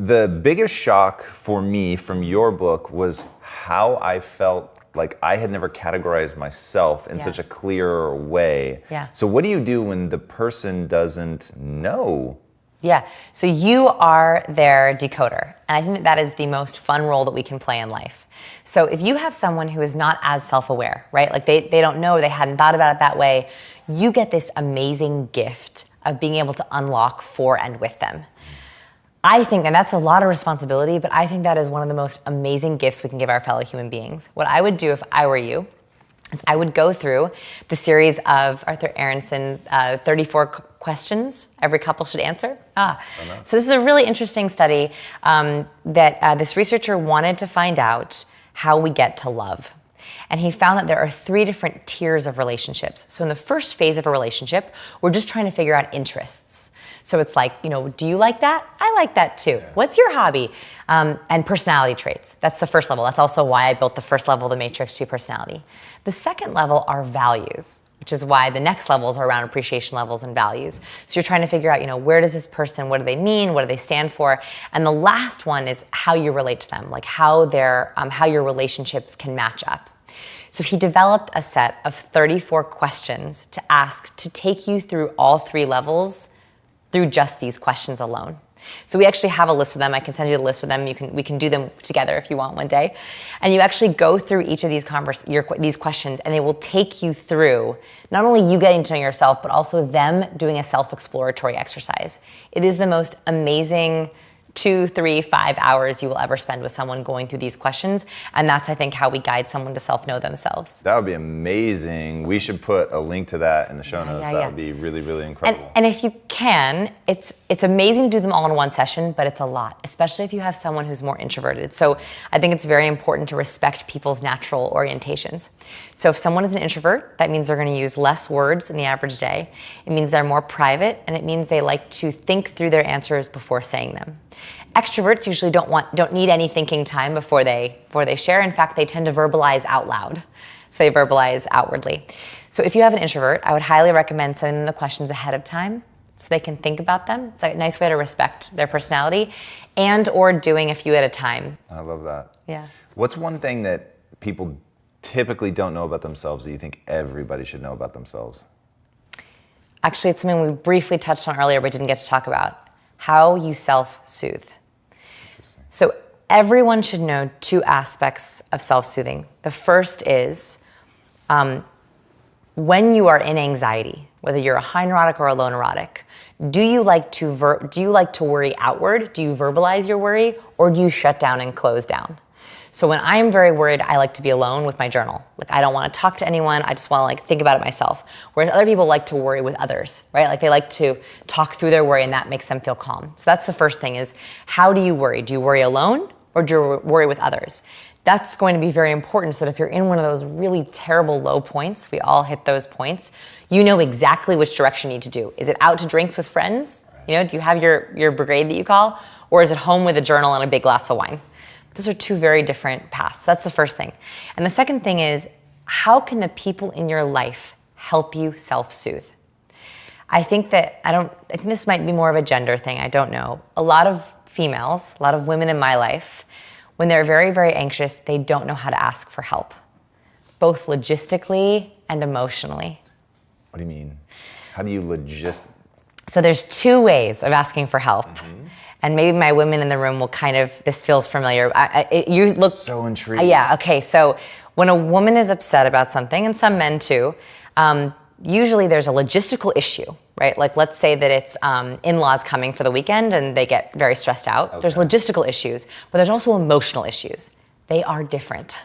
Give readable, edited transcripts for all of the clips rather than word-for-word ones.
The biggest shock for me from your book was how I felt like I had never categorized myself in such a clear way. Yeah. So what do you do when the person doesn't know? Yeah, so you are their decoder. And I think that is the most fun role that we can play in life. So if you have someone who is not as self-aware, right? Like they don't know, they hadn't thought about it that way, you get this amazing gift of being able to unlock for and with them. I think, and that's a lot of responsibility, but I think that is one of the most amazing gifts we can give our fellow human beings. What I would do if I were you is I would go through the series of Arthur Aronson, 34 questions every couple should answer. So this is a really interesting study that this researcher wanted to find out how we get to love. And he found that there are 3 different tiers of relationships. So in the first phase of a relationship, we're just trying to figure out interests. So it's like, do you like that? I like that too. What's your hobby? And personality traits. That's the first level. That's also why I built the first level of the matrix to be personality. The second level are values, which is why the next levels are around appreciation levels and values. So you're trying to figure out, where does this person, what do they mean? What do they stand for? And the last one is how you relate to them, like how your relationships can match up. So he developed a set of 34 questions to ask to take you through all 3 levels through just these questions alone. So we actually have a list of them. I can send you the list of them. We can do them together if you want one day. And you actually go through each of these questions, and they will take you through not only you getting to know yourself, but also them doing a self-exploratory exercise. It is the most amazing 2, 3, 5 hours you will ever spend with someone going through these questions. And that's, I think, how we guide someone to self-know themselves. That would be amazing. We should put a link to that in the show notes. That would be really, really incredible. And if you can, it's amazing to do them all in one session, but it's a lot, especially if you have someone who's more introverted. So I think it's very important to respect people's natural orientations. So if someone is an introvert, that means they're going to use less words in the average day. It means they're more private, and it means they like to think through their answers before saying them. Extroverts usually don't need any thinking time before they share. In fact, they tend to verbalize out loud. So they verbalize outwardly. So if you have an introvert, I would highly recommend sending them the questions ahead of time so they can think about them. It's a nice way to respect their personality, and or doing a few at a time. I love that. Yeah. What's one thing that people typically don't know about themselves that you think everybody should know about themselves? Actually, it's something we briefly touched on earlier but didn't get to talk about. How you self-soothe. So everyone should know 2 aspects of self-soothing. The first is when you are in anxiety, whether you're a high neurotic or a low neurotic, do you like to worry outward? Do you verbalize your worry, or do you shut down and close down? So when I'm very worried, I like to be alone with my journal. Like, I don't want to talk to anyone. I just want to think about it myself. Whereas other people like to worry with others, right? Like, they like to talk through their worry, and that makes them feel calm. So that's the first thing, is how do you worry? Do you worry alone, or do you worry with others? That's going to be very important, so that if you're in one of those really terrible low points, we all hit those points, you know exactly which direction you need to do. Is it out to drinks with friends? Do you have your brigade that you call? Or is it home with a journal and a big glass of wine? Those are 2 very different paths. So that's the first thing. And the second thing is, how can the people in your life help you self-soothe? I think this might be more of a gender thing. I don't know. A lot of females, a lot of women in my life, when they're very, very anxious, they don't know how to ask for help, both logistically and emotionally. What do you mean? How do you So there's 2 ways of asking for help. Mm-hmm. And maybe my women in the room will this feels familiar. You look so intrigued. Yeah, okay. So when a woman is upset about something, and some men too, usually there's a logistical issue, right? Like, let's say that it's in-laws coming for the weekend and they get very stressed out. Okay. There's logistical issues, but there's also emotional issues. They are different.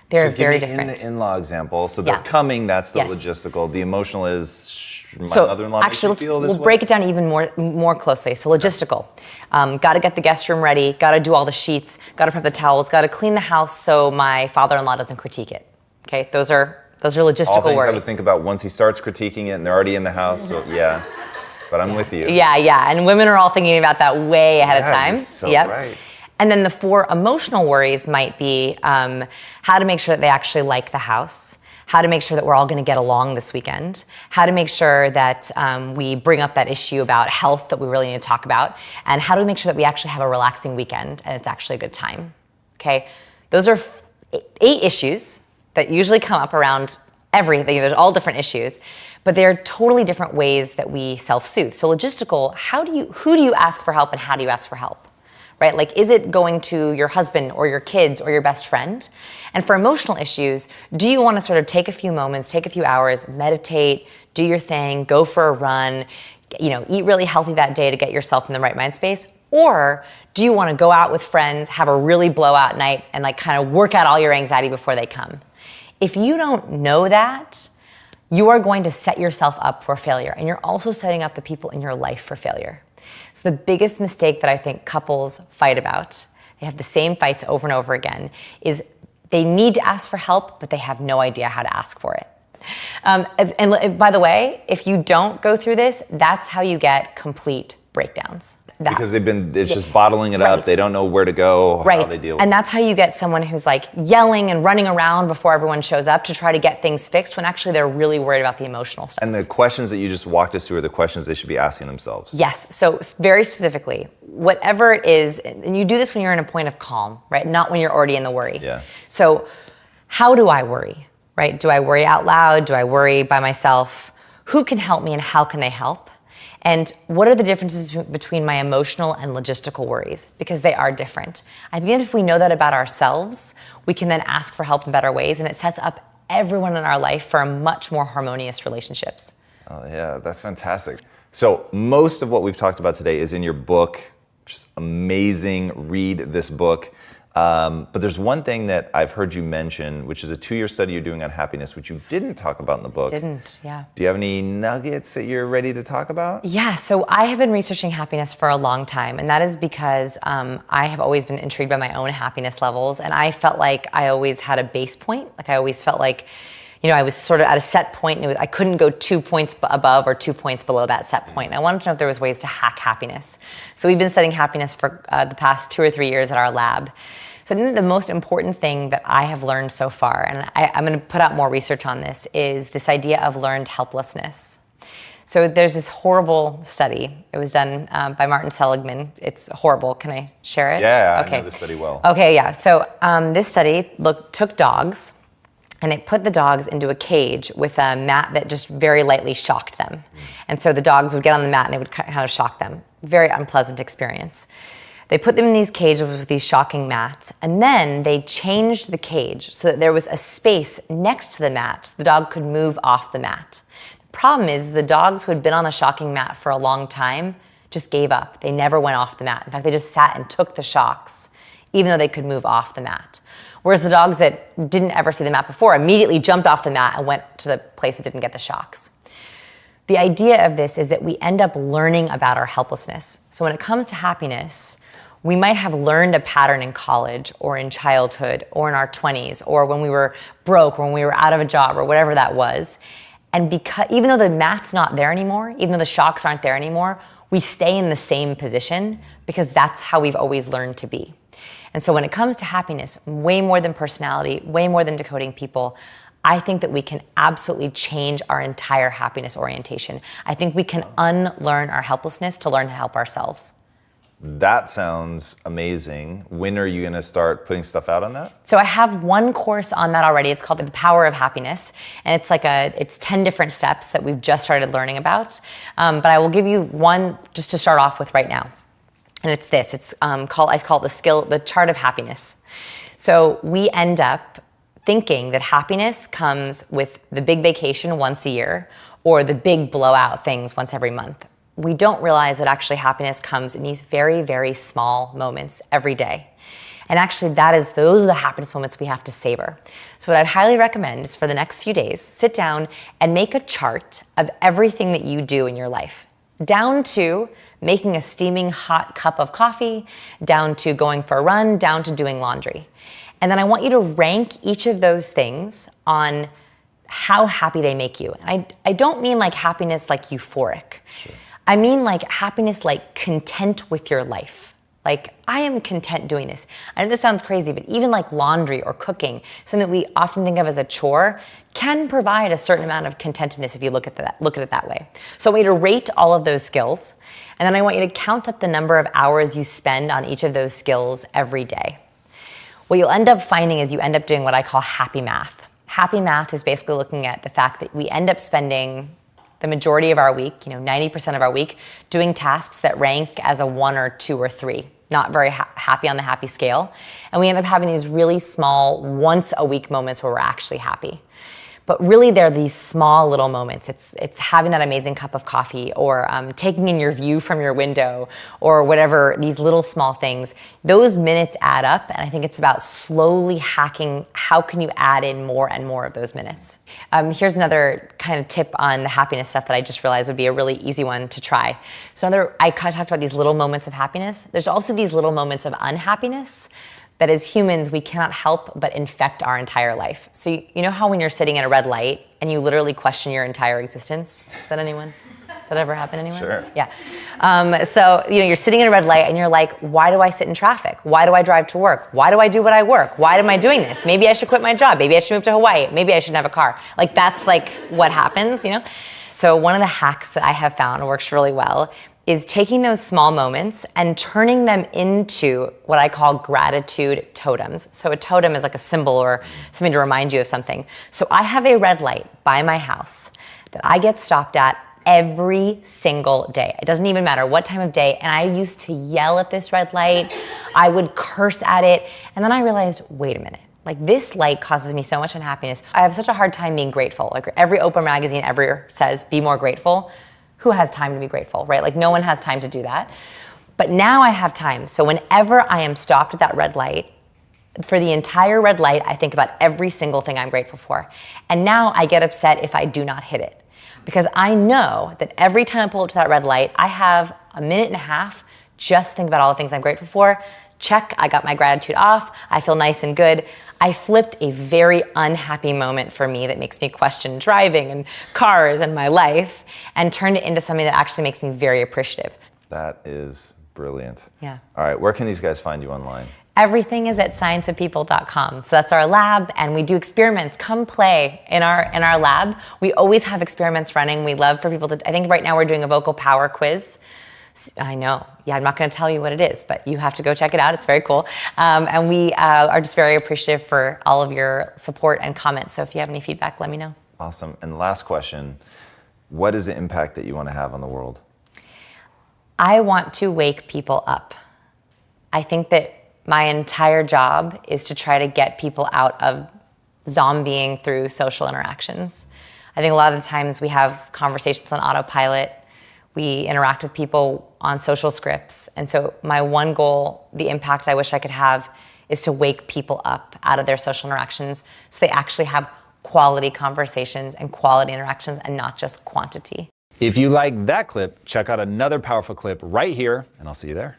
They're very different. In the in-law example, so they're coming, that's the logistical. The emotional is, my mother-in-law makes me feel this way. We'll break it down even more closely. So logistical. Got to get the guest room ready, got to do all the sheets, got to prep the towels, got to clean the house so my father-in-law doesn't critique it. Okay, those are logistical all things worries. I have to think about once he starts critiquing it and they're already in the house, so yeah. But I'm with you. Yeah, and women are all thinking about that way ahead of time. You're so right. And then the 4 emotional worries might be how to make sure that they actually like the house, how to make sure that we're all going to get along this weekend, how to make sure that we bring up that issue about health that we really need to talk about, and how do we make sure that we actually have a relaxing weekend and it's actually a good time. Okay, those are 8 issues that usually come up around everything. There's all different issues, but they're totally different ways that we self-soothe. So logistical, who do you ask for help and how do you ask for help? Right? Like, is it going to your husband or your kids or your best friend? And for emotional issues, do you want to sort of take a few moments, take a few hours, meditate, do your thing, go for a run, eat really healthy that day to get yourself in the right mind space? Or do you want to go out with friends, have a really blowout night, and like kind of work out all your anxiety before they come? If you don't know that, you are going to set yourself up for failure, and you're also setting up the people in your life for failure. So the biggest mistake that I think couples fight about, they have the same fights over and over again, is they need to ask for help, but they have no idea how to ask for it. And by the way, if you don't go through this, that's how you get complete breakdowns. Because it's just bottling it up. They don't know where to go, how they deal with it. And that's how you get someone who's like yelling and running around before everyone shows up to try to get things fixed when actually they're really worried about the emotional stuff. And the questions that you just walked us through are the questions they should be asking themselves. Yes, so very specifically, whatever it is, and you do this when you're in a point of calm, right? Not when you're already in the worry. Yeah. So how do I worry, right? Do I worry out loud? Do I worry by myself? Who can help me and how can they help? And what are the differences between my emotional and logistical worries? Because they are different. I think if we know that about ourselves, we can then ask for help in better ways, and it sets up everyone in our life for much more harmonious relationships. Oh yeah, that's fantastic. So most of what we've talked about today is in your book, which is amazing. Read this book. But there's one thing that I've heard you mention, which is a 2-year study you're doing on happiness, which you didn't talk about in the book. Didn't, yeah. Do you have any nuggets that you're ready to talk about? Yeah, so I have been researching happiness for a long time, and that is because I have always been intrigued by my own happiness levels, and I felt like I always had a base point. Like I always felt like, I was sort of at a set point, and I couldn't go 2 points above or 2 points below that set point. And I wanted to know if there was ways to hack happiness. So we've been studying happiness for the past 2 or 3 years at our lab. So I think the most important thing that I have learned so far, and I'm going to put out more research on this, is this idea of learned helplessness. So there's this horrible study. It was done by Martin Seligman. It's horrible. Can I share it? Yeah, okay. I know the study well. Okay, yeah. So this study took dogs, and it put the dogs into a cage with a mat that just very lightly shocked them. And so the dogs would get on the mat and it would kind of shock them. Very unpleasant experience. They put them in these cages with these shocking mats, and then they changed the cage so that there was a space next to the mat so the dog could move off the mat. The problem is the dogs who had been on the shocking mat for a long time just gave up. They never went off the mat. In fact, they just sat and took the shocks, even though they could move off the mat. Whereas the dogs that didn't ever see the mat before immediately jumped off the mat and went to the place that didn't get the shocks. The idea of this is that we end up learning about our helplessness. So when it comes to happiness, we might have learned a pattern in college or in childhood or in our 20s or when we were broke or when we were out of a job or whatever that was. And because even though the mat's not there anymore, even though the shocks aren't there anymore, we stay in the same position because that's how we've always learned to be. And so when it comes to happiness, way more than personality, way more than decoding people, I think that we can absolutely change our entire happiness orientation. I think we can unlearn our helplessness to learn to help ourselves. That sounds amazing. When are you going to start putting stuff out on that? So I have one course on that already. It's called The Power of Happiness. And it's 10 different steps that we've just started learning about. But I will give you one just to start off with right now. And it's this. I call it the chart of happiness. So we end up thinking that happiness comes with the big vacation once a year or the big blowout things once every month. We don't realize that actually happiness comes in these very, very small moments every day. And actually those are the happiness moments we have to savor. So what I'd highly recommend is for the next few days, sit down and make a chart of everything that you do in your life, down to making a steaming hot cup of coffee, down to going for a run, down to doing laundry. And then I want you to rank each of those things on how happy they make you. And I don't mean like happiness like euphoric. Sure. I mean like happiness like content with your life. Like, I am content doing this. I know this sounds crazy, but even like laundry or cooking, something that we often think of as a chore, can provide a certain amount of contentedness if you look at it that way. So I want you to rate all of those skills, and then I want you to count up the number of hours you spend on each of those skills every day. What you'll end up finding is you end up doing what I call happy math. Happy math is basically looking at the fact that we end up spending the majority of our week, 90% of our week, doing tasks that rank as a 1 or 2 or 3, not very happy on the happy scale. And we end up having these really small, once a week moments where we're actually happy. But really, they're these small little moments. It's having that amazing cup of coffee, or taking in your view from your window, or whatever, these little small things. Those minutes add up, and I think it's about slowly hacking how can you add in more and more of those minutes. Here's another kind of tip on the happiness stuff that I just realized would be a really easy one to try. So I talked about these little moments of happiness. There's also these little moments of unhappiness that as humans, we cannot help but infect our entire life. So you know how when you're sitting at a red light and you literally question your entire existence? Has that ever happened anywhere? Sure. Yeah. So you're sitting at a red light and you're like, why do I sit in traffic? Why do I drive to work? Why do I do what I work? Why am I doing this? Maybe I should quit my job. Maybe I should move to Hawaii. Maybe I shouldn't have a car. Like, that's like what happens, So one of the hacks that I have found works really well is taking those small moments and turning them into what I call gratitude totems. So a totem is like a symbol or something to remind you of something. So I have a red light by my house that I get stopped at every single day. It doesn't even matter what time of day. And I used to yell at this red light. I would curse at it. And then I realized, wait a minute. Like, this light causes me so much unhappiness. I have such a hard time being grateful. Like, every Oprah magazine ever says, be more grateful. Who has time to be grateful, right? Like, no one has time to do that. But now I have time. So whenever I am stopped at that red light, for the entire red light, I think about every single thing I'm grateful for. And now I get upset if I do not hit it. Because I know that every time I pull up to that red light, I have a minute and a half just think about all the things I'm grateful for. Check, I got my gratitude off. I feel nice and good. I flipped a very unhappy moment for me that makes me question driving and cars and my life, and turned it into something that actually makes me very appreciative. That is brilliant. Yeah. All right, where can these guys find you online? Everything is at scienceofpeople.com. So that's our lab, and we do experiments. Come play in our lab. We always have experiments running. We love for people to, I think right now we're doing a vocal power quiz. I know. Yeah, I'm not going to tell you what it is, but you have to go check it out. It's very cool. And we are just very appreciative for all of your support and comments. So if you have any feedback, let me know. Awesome. And last question, what is the impact that you want to have on the world? I want to wake people up. I think that my entire job is to try to get people out of zombieing through social interactions. I think a lot of the times we have conversations on autopilot. We interact with people on social scripts. And so my one goal, the impact I wish I could have, is to wake people up out of their social interactions so they actually have quality conversations and quality interactions and not just quantity. If you like that clip, check out another powerful clip right here, and I'll see you there.